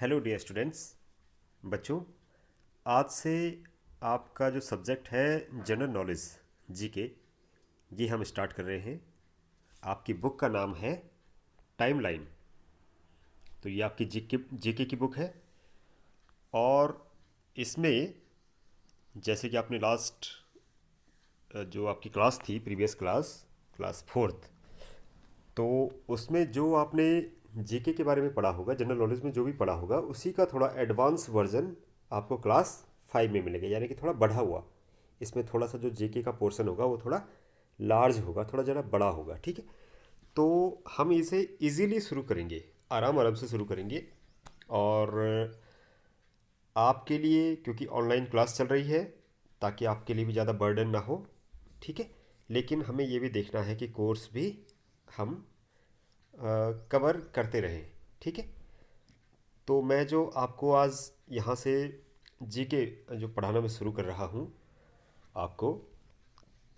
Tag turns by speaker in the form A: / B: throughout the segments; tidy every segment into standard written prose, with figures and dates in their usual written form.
A: Hello dear students. बच्चों, आज से आपका जो सब्जेक्ट है जनरल नॉलेज जीके, ये हम स्टार्ट कर रहे हैं। आपकी बुक का नाम है टाइमलाइन। तो ये आपकी जीके की बुक है। और इसमें जैसे कि आपने लास्ट जो आपकी क्लास थी, प्रीवियस क्लास क्लास फोर्थ, तो उसमें जो आपने जीके के बारे में पढ़ा होगा, जनरल नॉलेज में जो भी पढ़ा होगा, उसी का थोड़ा एडवांस वर्जन आपको क्लास 5 में मिलेगा, यानी कि थोड़ा बढ़ा हुआ। इसमें थोड़ा सा जो जीके का पोर्शन होगा वो थोड़ा लार्ज होगा, थोड़ा ज़रा बड़ा होगा। ठीक है, तो हम इसे इजीली शुरू करेंगे, आराम आराम से शुरू करेंगे। और आपके लिए, क्योंकि ऑनलाइन क्लास चल रही है, ताकि आपके लिए भी ज़्यादा बर्डन ना हो। ठीक है, लेकिन हमें ये भी देखना है कि कोर्स भी हम कवर करते रहें। ठीक है, तो मैं जो आपको आज यहाँ से जीके जो पढ़ाना मैं शुरू कर रहा हूँ आपको,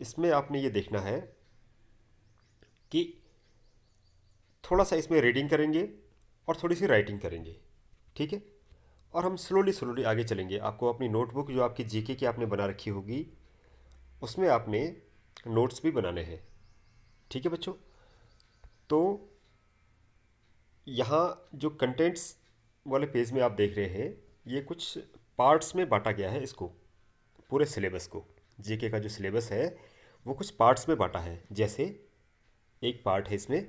A: इसमें आपने ये देखना है कि थोड़ा सा इसमें रीडिंग करेंगे और थोड़ी सी राइटिंग करेंगे। ठीक है, और हम स्लोली स्लोली आगे चलेंगे। आपको अपनी नोटबुक जो आपकी जीके की आपने बना रखी होगी, उसमें आपने नोट्स भी बनाने हैं। ठीक है बच्चों, तो यहाँ जो कंटेंट्स वाले पेज में आप देख रहे हैं, ये कुछ पार्ट्स में बांटा गया है इसको, पूरे सिलेबस को। जीके का जो सिलेबस है वो कुछ पार्ट्स में बांटा है। जैसे एक पार्ट है इसमें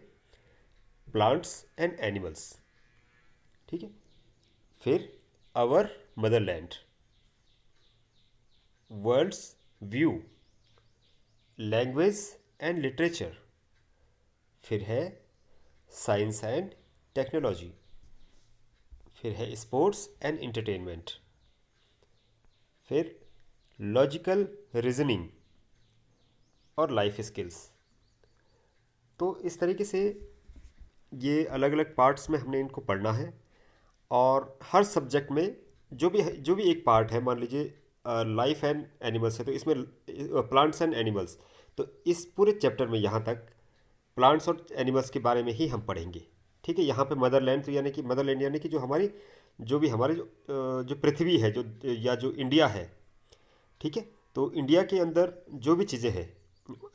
A: प्लांट्स एंड एनिमल्स। ठीक है, फिर our motherland, world's view, language and literature, फिर है साइंस एंड टेक्नोलॉजी, फिर है स्पोर्ट्स एंड एंटरटेनमेंट, फिर लॉजिकल रीजनिंग और लाइफ स्किल्स। तो इस तरीके से ये अलग अलग पार्ट्स में हमने इनको पढ़ना है। और हर सब्जेक्ट में जो भी एक पार्ट है, मान लीजिए लाइफ एंड एनिमल्स है, तो इसमें प्लांट्स एंड एनिमल्स, तो इस पूरे चैप्टर में यहाँ तक प्लांट्स और एनिमल्स के बारे में ही हम पढ़ेंगे। ठीक है, यहाँ पे मदरलैंड, तो यानी कि मदरलैंड यानी कि जो हमारी, जो भी हमारे जो पृथ्वी है, जो या जो इंडिया है। ठीक है, तो इंडिया के अंदर जो भी चीज़ें हैं,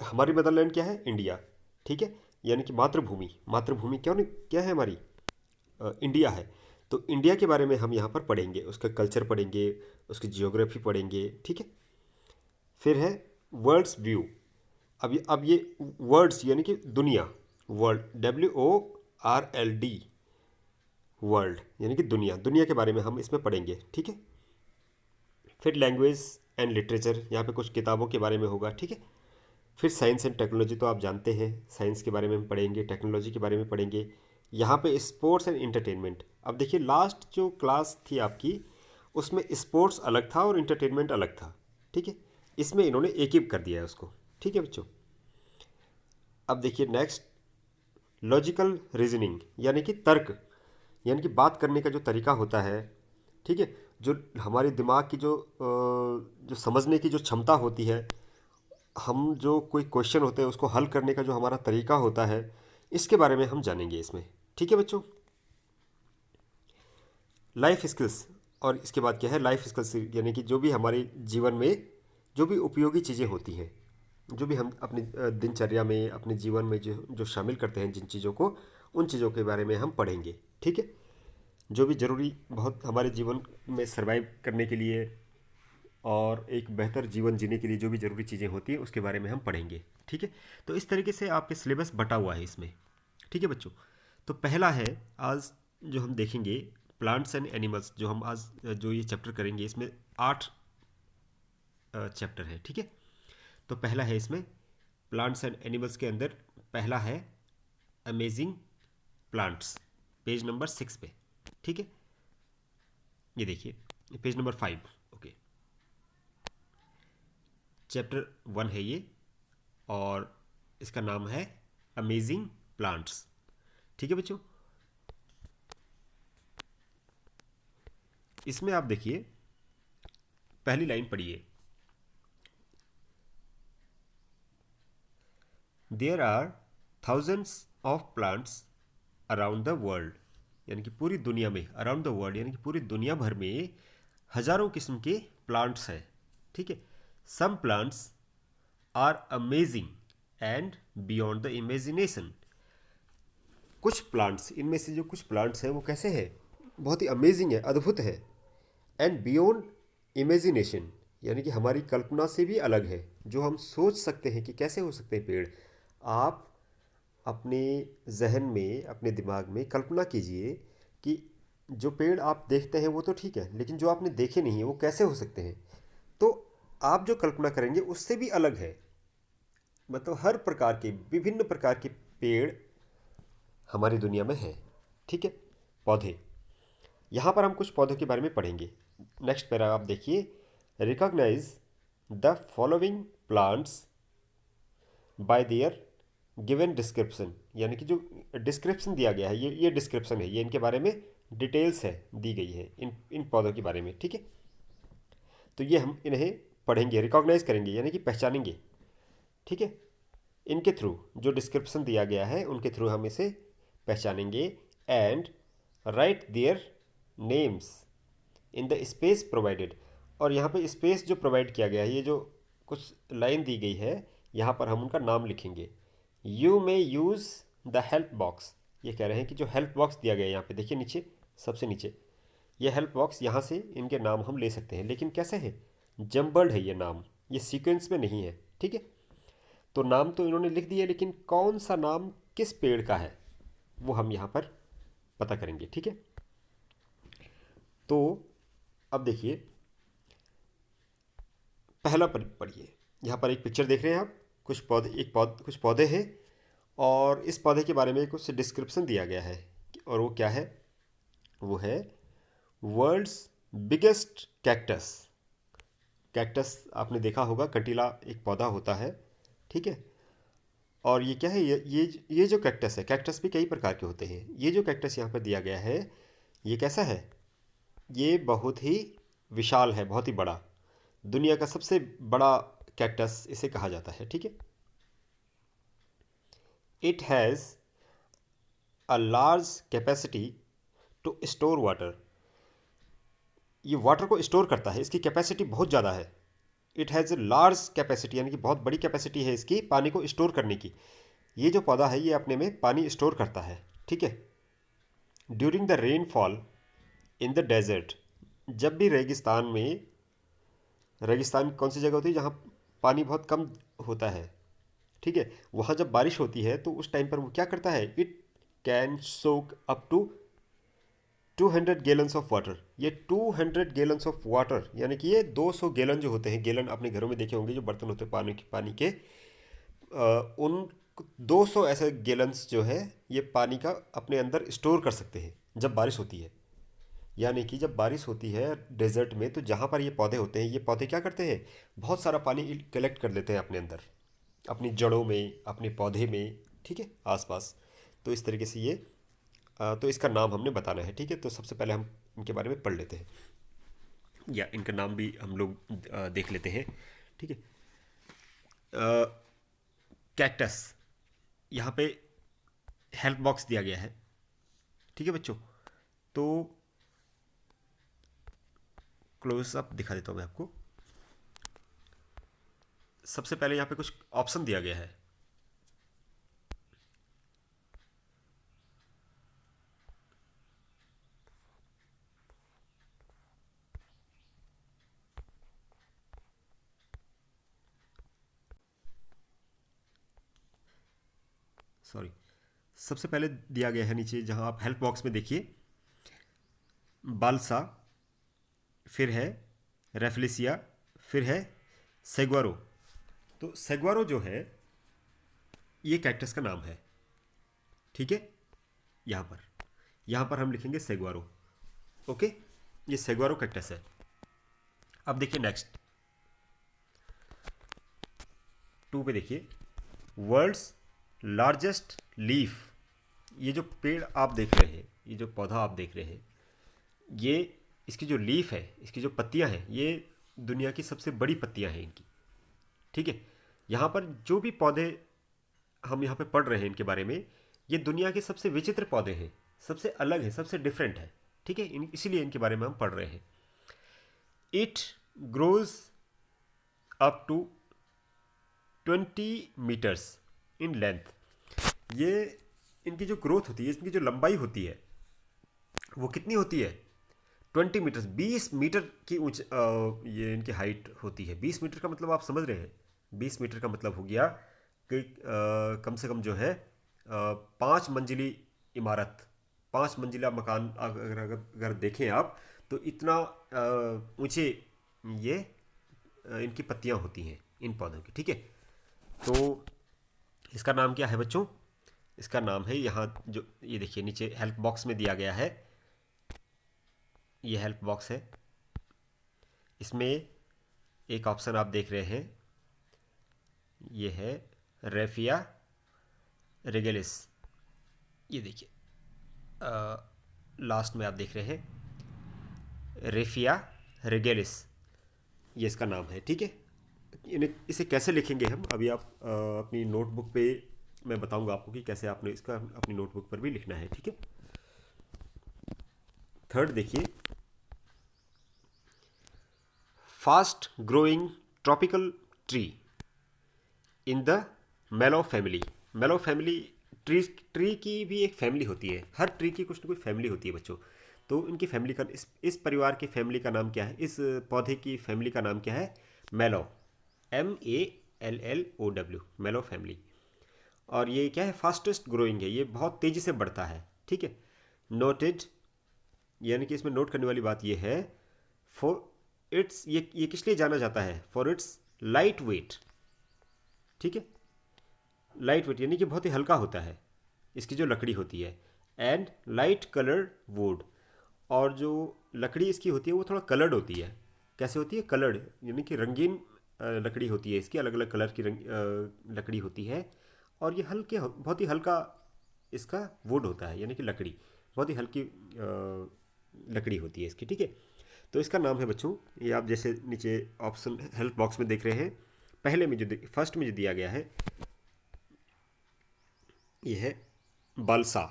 A: हमारी मदरलैंड क्या है? इंडिया। ठीक है, यानी कि मातृभूमि, मातृभूमि क्यों नहीं, क्या है हमारी? इंडिया है। तो इंडिया के बारे में हम यहाँ पर पढ़ेंगे, उसका कल्चर पढ़ेंगे, उसकी जियोग्राफी पढ़ेंगे। ठीक है, फिर है वर्ल्ड्स व्यू। अब ये वर्ड्स यानी कि दुनिया, वर्ल्ड, WORLD, वर्ल्ड यानी कि दुनिया, दुनिया के बारे में हम इसमें पढ़ेंगे। ठीक है, फिर लैंग्वेज एंड लिटरेचर, यहाँ पे कुछ किताबों के बारे में होगा। ठीक है, फिर साइंस एंड टेक्नोलॉजी, तो आप जानते हैं साइंस के बारे में हम पढ़ेंगे, टेक्नोलॉजी के बारे में पढ़ेंगे। यहाँ पे स्पोर्ट्स एंड इंटरटेनमेंट। अब देखिए, लास्ट जो क्लास थी आपकी, उसमें स्पोर्ट्स अलग था और इंटरटेनमेंट अलग था। ठीक है, इसमें इन्होंने एक ही कर दिया है उसको। ठीक है बच्चों, अब देखिए नेक्स्ट, लॉजिकल रीजनिंग, यानी कि तर्क, यानी कि बात करने का जो तरीका होता है। ठीक है, जो हमारे दिमाग की जो समझने की जो क्षमता होती है, हम जो कोई क्वेश्चन होते हैं उसको हल करने का जो हमारा तरीका होता है, इसके बारे में हम जानेंगे इसमें। ठीक है बच्चों, लाइफ स्किल्स, और इसके बाद क्या है? लाइफ स्किल्स यानी कि जो भी हमारे जीवन में जो भी उपयोगी चीज़ें होती हैं, जो भी हम अपनी दिनचर्या में, अपने जीवन में जो जो शामिल करते हैं जिन चीज़ों को, उन चीज़ों के बारे में हम पढ़ेंगे। ठीक है, जो भी ज़रूरी, बहुत हमारे जीवन में सर्वाइव करने के लिए और एक बेहतर जीवन जीने के लिए जो भी ज़रूरी चीज़ें होती हैं, उसके बारे में हम पढ़ेंगे। ठीक है, तो इस तरीके से आपके सिलेबस बटा हुआ है इसमें। ठीक है बच्चों, तो पहला है आज जो हम देखेंगे प्लांट्स एंड एनिमल्स, जो हम आज जो ये चैप्टर करेंगे, इसमें 8 चैप्टर है। ठीक है, तो पहला है इसमें प्लांट्स एंड एनिमल्स के अंदर पहला है अमेजिंग प्लांट्स, पेज नंबर 6 पे। ठीक है, ये देखिए पेज नंबर 5। ओके, चैप्टर 1 है ये, और इसका नाम है अमेजिंग प्लांट्स। ठीक है बच्चों, इसमें आप देखिए पहली लाइन पढ़िए, there are thousands of plants around the world, यानी कि पूरी दुनिया में, अराउंड द वर्ल्ड यानी कि पूरी दुनिया भर में हजारों किस्म के प्लांट्स हैं। ठीक है, some plants are amazing and beyond the imagination. कुछ प्लांट्स, इनमें से जो कुछ प्लांट्स हैं वो कैसे हैं, बहुत ही अमेजिंग है, अद्भुत है। एंड बियॉन्ड इमेजिनेशन यानी कि हमारी कल्पना से भी अलग है, जो हम सोच सकते हैं कि कैसे हो सकते हैं पेड़। आप अपने जहन में, अपने दिमाग में कल्पना कीजिए कि जो पेड़ आप देखते हैं वो तो ठीक है, लेकिन जो आपने देखे नहीं है वो कैसे हो सकते हैं। तो आप जो कल्पना करेंगे उससे भी अलग है। मतलब हर प्रकार के, विभिन्न प्रकार के पेड़ हमारी दुनिया में हैं। ठीक है, पौधे, यहाँ पर हम कुछ पौधों के बारे में पढ़ेंगे। नेक्स्ट पैरा आप देखिए, recognise the following plants by their given description. यानी कि जो डिस्क्रिप्शन दिया गया है, ये डिस्क्रिप्शन है, ये इनके बारे में डिटेल्स है, दी गई है इन पौधों के बारे में। ठीक है, तो ये हम इन्हें पढ़ेंगे, रिकॉग्नाइज करेंगे यानी कि पहचानेंगे। ठीक है, इनके थ्रू, जो डिस्क्रिप्शन दिया गया है उनके थ्रू हम इसे पहचानेंगे। And right their names in the space provided. और यहाँ पे स्पेस जो प्रोवाइड किया गया है, ये जो कुछ लाइन दी गई है, यहाँ पर हम उनका नाम लिखेंगे। You may use the help box. ये कह रहे हैं कि जो हेल्प बॉक्स दिया गया है यहाँ पे देखिए नीचे, सबसे नीचे, ये हेल्प बॉक्स, यहाँ से इनके नाम हम ले सकते हैं। लेकिन कैसे है, जम्बल्ड है ये नाम, ये सीक्वेंस में नहीं है। ठीक है, तो नाम तो इन्होंने लिख दिए, लेकिन कौन सा नाम किस पेड़ का है वो हम यहाँ पर पता करेंगे। ठीक है, तो अब देखिए, पहला पढ़िए। यहाँ पर एक पिक्चर देख रहे हैं आप, कुछ पौधे, कुछ पौधे हैं, और इस पौधे के बारे में कुछ डिस्क्रिप्शन दिया गया है। और वो क्या है, वो है वर्ल्ड्स बिगेस्ट कैक्टस। कैक्टस आपने देखा होगा, कंटीला एक पौधा होता है। ठीक है, और ये क्या है, ये जो कैक्टस है, कैक्टस भी कई प्रकार के होते हैं। ये जो कैक्टस यहाँ पर दिया गया है, ये कैसा है, ये बहुत ही विशाल है, बहुत ही बड़ा, दुनिया का सबसे बड़ा कैक्टस इसे कहा जाता है। ठीक है, it has a large capacity to store water. ये वाटर को स्टोर करता है, इसकी कैपेसिटी बहुत ज़्यादा है। It has a large capacity यानी कि बहुत बड़ी कैपेसिटी है इसकी पानी को स्टोर करने की। ये जो पौधा है ये अपने में पानी स्टोर करता है। ठीक है, during the rainfall in the desert. जब भी रेगिस्तान में, रेगिस्तान कौन सी जगह होती है जहाँ पानी बहुत कम होता है, ठीक है, वहाँ जब बारिश होती है तो उस टाइम पर वो क्या करता है, it can soak up to 200 gallons of water. ये 200 गैलन्स ऑफ वाटर यानी कि ये 200 गैलन जो होते हैं, गैलन आपने घरों में देखे होंगे जो बर्तन होते हैं पानी के, उन 200 ऐसे गैलन्स जो है ये पानी का अपने अंदर स्टोर कर सकते हैं जब बारिश होती है। यानी कि जब बारिश होती है डेजर्ट में, तो जहाँ पर ये पौधे होते हैं, ये पौधे क्या करते हैं, बहुत सारा पानी कलेक्ट कर लेते हैं अपने अंदर, अपनी जड़ों में, अपने पौधे में। ठीक है, आसपास। तो इस तरीके से ये, तो इसका नाम हमने बताना है। ठीक है, तो सबसे पहले हम इनके बारे में पढ़ लेते हैं, या इनका नाम भी हम लोग देख लेते हैं। ठीक है, कैक्टस, यहाँ पे हेल्प बॉक्स दिया गया है। ठीक है बच्चों, तो क्लोज अप दिखा देता हूँ मैं आपको। सबसे पहले यहाँ पे कुछ ऑप्शन दिया गया है। सॉरी, सबसे पहले दिया गया है नीचे, जहाँ आप हेल्प बॉक्स में देखिए, बालसा, फिर है रेफलेसिया, फिर है सेग्वारो। तो सेग्वारो जो है ये कैक्टस का नाम है। ठीक है, यहाँ पर हम लिखेंगे सेग्वारो। ओके, ये सेग्वारो कैक्टस है। अब देखिए नेक्स्ट, 2 पे देखिए, वर्ल्ड्स लार्जेस्ट लीफ। ये जो पेड़ आप देख रहे हैं, ये जो पौधा आप देख रहे हैं, ये, इसकी जो लीफ है, इसकी जो पत्तियां हैं, ये दुनिया की सबसे बड़ी पत्तियां हैं इनकी। ठीक है, यहाँ पर जो भी पौधे हम यहाँ पे पढ़ रहे हैं इनके बारे में, ये दुनिया के सबसे विचित्र पौधे हैं। सबसे अलग है, सबसे डिफरेंट है, ठीक है, इसीलिए इनके बारे में हम पढ़ रहे हैं। It grows up to 20 metres in length. ये इनकी जो ग्रोथ होती है, इनकी जो लंबाई होती है वो कितनी होती है? 20 मीटर्स, 20 मीटर की ये इनकी हाइट होती है। 20 मीटर का मतलब आप समझ रहे हैं, 20 मीटर का मतलब हो गया कि कम से कम जो है 5 मंजिली इमारत, 5 मंजिला मकान अगर अगर अगर देखें आप, तो इतना ऊंचे ये इनकी पत्तियां होती हैं इन पौधों की, ठीक है। तो इसका नाम क्या है बच्चों? इसका नाम है, यहाँ जो ये देखिए नीचे हेल्प बॉक्स में दिया गया है, ये हेल्प बॉक्स है, इसमें एक ऑप्शन आप देख रहे हैं, ये है रेफिया रेगेलिस। ये देखिए लास्ट में आप देख रहे हैं रेफिया रेगेलिस, ये इसका नाम है, ठीक है। इसे कैसे लिखेंगे हम, अभी आप अपनी नोटबुक पे मैं बताऊंगा आपको कि कैसे आपने इसका अपनी नोटबुक पर भी लिखना है, ठीक है। थर्ड देखिए, fast growing tropical tree in the मेलो फैमिली। मेलो फैमिली, ट्री की भी एक फैमिली होती है, हर ट्री की कुछ ना कुछ फैमिली होती है बच्चों। तो इनकी फैमिली का, इस परिवार की फैमिली का नाम क्या है, इस पौधे की फैमिली का नाम क्या है? मेलो, MELLOW, मेलो फैमिली। और ये क्या है? फास्टेस्ट ग्रोइंग है, ये बहुत तेज़ी से बढ़ता है, ठीक है। नोटेड, यानी कि इसमें नोट करने वाली बात ये है, फॉर इट्स, ये किस लिए जाना जाता है? फॉर इट्स लाइट वेट, ठीक है। लाइट वेट यानी कि बहुत ही हल्का होता है इसकी जो लकड़ी होती है, एंड लाइट कलर्ड वुड, और जो लकड़ी इसकी होती है वो थोड़ा कलर्ड होती है। कैसे होती है? कलर्ड, यानी कि रंगीन लकड़ी होती है इसकी, अलग अलग कलर की लकड़ी होती है। और ये बहुत ही हल्का इसका वुड होता है, यानी कि लकड़ी बहुत ही हल्की लकड़ी होती है इसकी, ठीक है। तो इसका नाम है बच्चों, ये आप जैसे नीचे ऑप्शन हेल्प बॉक्स में देख रहे हैं, पहले में जो फर्स्ट में जो दिया गया है ये है बलसा।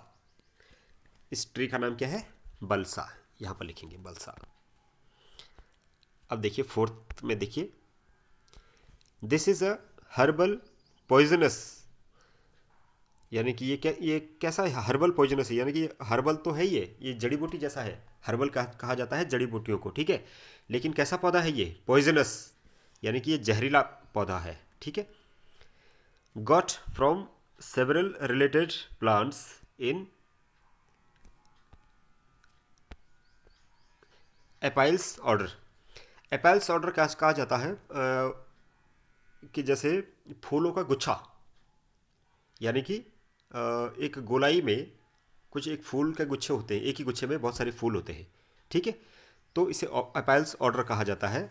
A: इस ट्री का नाम क्या है? बलसा, यहाँ पर लिखेंगे बलसा। अब देखिए फोर्थ में देखिए, this is a herbal poisonous, यानी कि ये कैसा है? हर्बल पॉइजनस है, यानी कि हर्बल तो है, ये जड़ी बूटी जैसा है। हर्बल कहा जाता है जड़ी बूटियों को, ठीक है। लेकिन कैसा पौधा है ये? पॉइजनस, यानी कि ये जहरीला पौधा है, ठीक है। Got from several related plants in Apiales order. Apiales order कहा जाता है कि जैसे फूलों का गुच्छा, यानी कि एक गोलाई में कुछ एक फूल के गुच्छे होते हैं, एक ही गुच्छे में बहुत सारे फूल होते हैं, ठीक है। तो इसे एपाइल्स ऑर्डर कहा जाता है,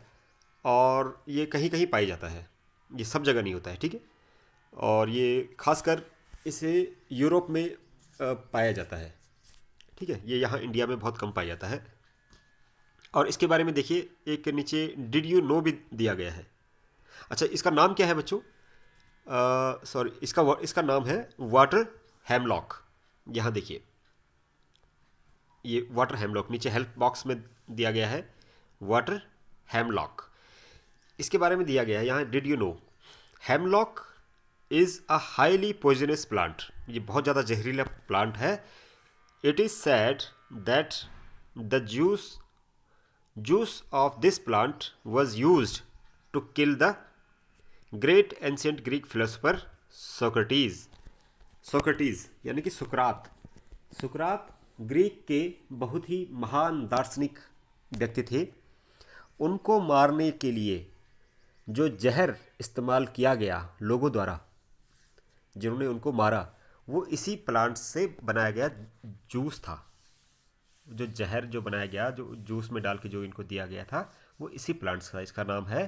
A: और ये कहीं कहीं पाई जाता है, ये सब जगह नहीं होता है, ठीक है। और ये खासकर इसे यूरोप में पाया जाता है, ठीक है। ये यहाँ इंडिया में बहुत कम पाया जाता है। और इसके बारे में देखिए, एक नीचे डिड यू नो भी दिया गया है। अच्छा, इसका नाम क्या है बच्चों? सॉरी, इसका नाम है वाटर हेमलॉक। यहाँ देखिए, ये वाटर हेमलॉक नीचे हेल्प बॉक्स में दिया गया है, वाटर हेमलॉक। इसके बारे में दिया गया है यहाँ, did you know hemlock is a highly poisonous plant. ये बहुत ज़्यादा जहरीला प्लांट है। It is sad that the juice of this plant was used to kill the great ancient Greek philosopher Socrates। Socrates यानी कि सुकरात। सुकरात ग्रीक के बहुत ही महान दार्शनिक व्यक्ति थे। उनको मारने के लिए जो जहर इस्तेमाल किया गया लोगों द्वारा, जिन्होंने उनको मारा, वो इसी प्लांट से बनाया गया जूस था। जो जहर जो बनाया गया, जो जूस में डाल के जो इनको दिया गया था, वो इसी प्लांट्स का, इसका नाम है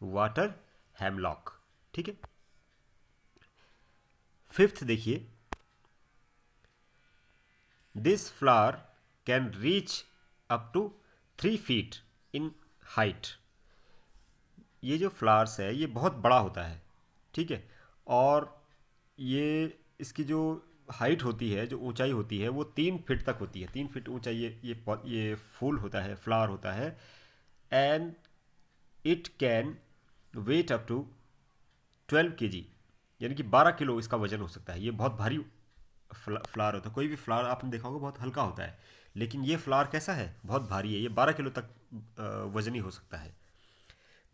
A: वाटर हेमलॉक, ठीक है। फिफ्थ देखिए, this flower can reach up to 3 feet in height. ये जो फ्लावर्स है ये बहुत बड़ा होता है, ठीक है। और ये इसकी जो हाइट होती है, जो ऊंचाई होती है, वो 3 फीट तक होती है। 3 फीट ऊंचा ये फूल होता है, फ्लावर होता है। And it can weigh up to 12 kg, यानी कि 12 किलो इसका वजन हो सकता है। ये बहुत भारी फ्लावर होता है। कोई भी फ्लावर आपने देखा होगा बहुत हल्का होता है, लेकिन ये फ्लावर कैसा है, बहुत भारी है। ये 12 किलो तक वजनी हो सकता है।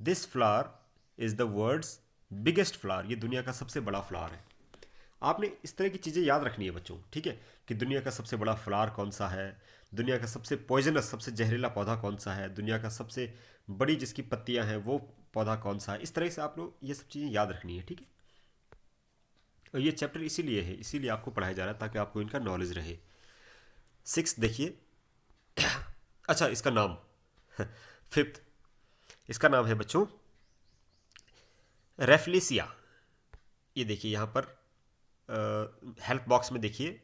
A: This flower is the world's biggest flower, ये दुनिया का सबसे बड़ा फ्लावर है। आपने इस तरह की चीज़ें याद रखनी है बच्चों, ठीक है, कि दुनिया का सबसे बड़ा फ्लावर कौन सा है, दुनिया का सबसे पॉइजनस, सबसे जहरीला पौधा कौन सा है, दुनिया का सबसे बड़ी जिसकी पत्तियां हैं वो पौधा कौन सा है। इस तरह से आप लोग ये सब चीज़ें याद रखनी है, ठीक है। और ये चैप्टर इसीलिए है, इसीलिए आपको पढ़ाया जा रहा है ताकि आपको इनका नॉलेज रहे। 6 देखिए। अच्छा, इसका नाम 5th, इसका नाम है बच्चों रेफ्लिसिया। ये देखिए यहाँ पर हेल्प बॉक्स में देखिए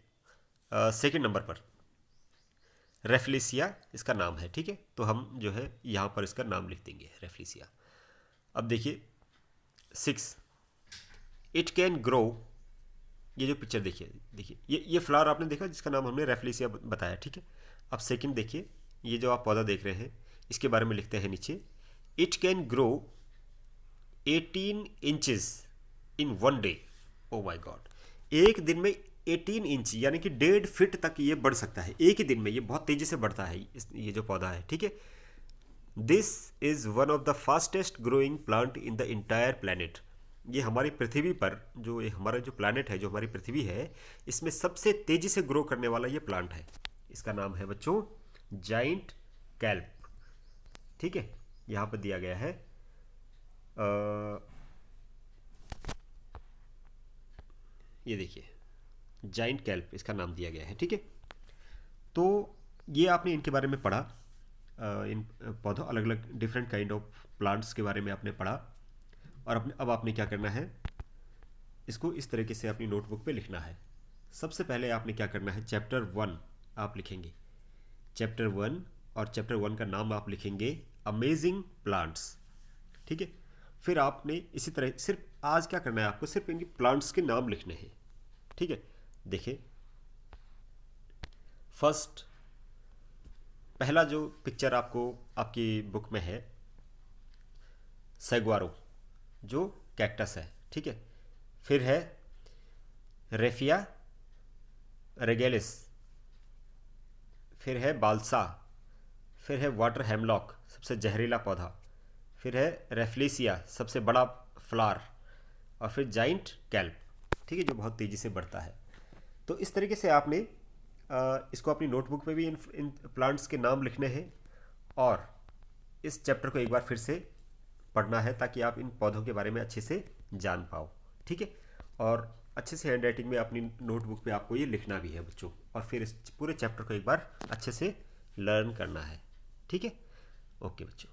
A: 2nd नंबर पर रेफ्लिसिया इसका नाम है, ठीक है। तो हम जो है यहाँ पर इसका नाम लिख देंगे रेफ्लिसिया। अब देखिए 6, इट कैन ग्रो। ये जो पिक्चर देखिए, देखिए ये फ्लावर आपने देखा जिसका नाम हमने रेफ्लिसिया बताया, ठीक है। अब 2nd देखिए, ये जो आप पौधा देख रहे हैं इसके बारे में लिखते हैं नीचे, it can grow 18 inches in 1 day. Oh my God, एक दिन में 18 इंच यानी कि 1.5 फीट तक ये बढ़ सकता है एक ही दिन में। ये बहुत तेजी से बढ़ता है ये जो पौधा है, ठीक है। This is one of the fastest growing plant in the entire planet. ये हमारी पृथ्वी पर जो ये हमारा जो प्लानट है, जो हमारी पृथ्वी है, इसमें सबसे तेजी से ग्रो करने वाला ये प्लांट है। इसका नाम है बच्चों जाइंट कैल्प, ठीक है। यहाँ पर दिया गया है ये देखिए जाइंट कैल्प इसका नाम दिया गया है, ठीक है। तो ये आपने इनके बारे में पढ़ा, इन पौधों अलग अलग डिफरेंट काइंड ऑफ प्लांट्स के बारे में आपने पढ़ा। और अब आपने क्या करना है, इसको इस तरीके से अपनी नोटबुक पे लिखना है। सबसे पहले आपने क्या करना है, चैप्टर 1 आप लिखेंगे, चैप्टर 1, और चैप्टर 1 का नाम आप लिखेंगे अमेजिंग प्लांट्स, ठीक है। फिर आपने इसी तरह सिर्फ आज क्या करना है, आपको सिर्फ इनकी प्लांट्स के नाम लिखने हैं, ठीक है। देखिए फर्स्ट, पहला जो पिक्चर आपको आपकी बुक में है सैग्वारो, जो कैक्टस है, ठीक है। फिर है रेफिया रेगेलिस, फिर है बालसा, फिर है वाटर हेमलॉक सबसे जहरीला पौधा, फिर है रेफ्लिसिया सबसे बड़ा फ्लावर, और फिर जाइंट कैल्प, ठीक है, जो बहुत तेज़ी से बढ़ता है। तो इस तरीके से आपने इसको अपनी नोटबुक में भी इन प्लांट्स के नाम लिखने हैं, और इस चैप्टर को एक बार फिर से पढ़ना है ताकि आप इन पौधों के बारे में अच्छे से जान पाओ, ठीक है। और अच्छे से हैंड राइटिंग में अपनी नोटबुक पे आपको ये लिखना भी है बच्चों, और फिर इस पूरे चैप्टर को एक बार अच्छे से लर्न करना है, ठीक है। ओके बच्चों।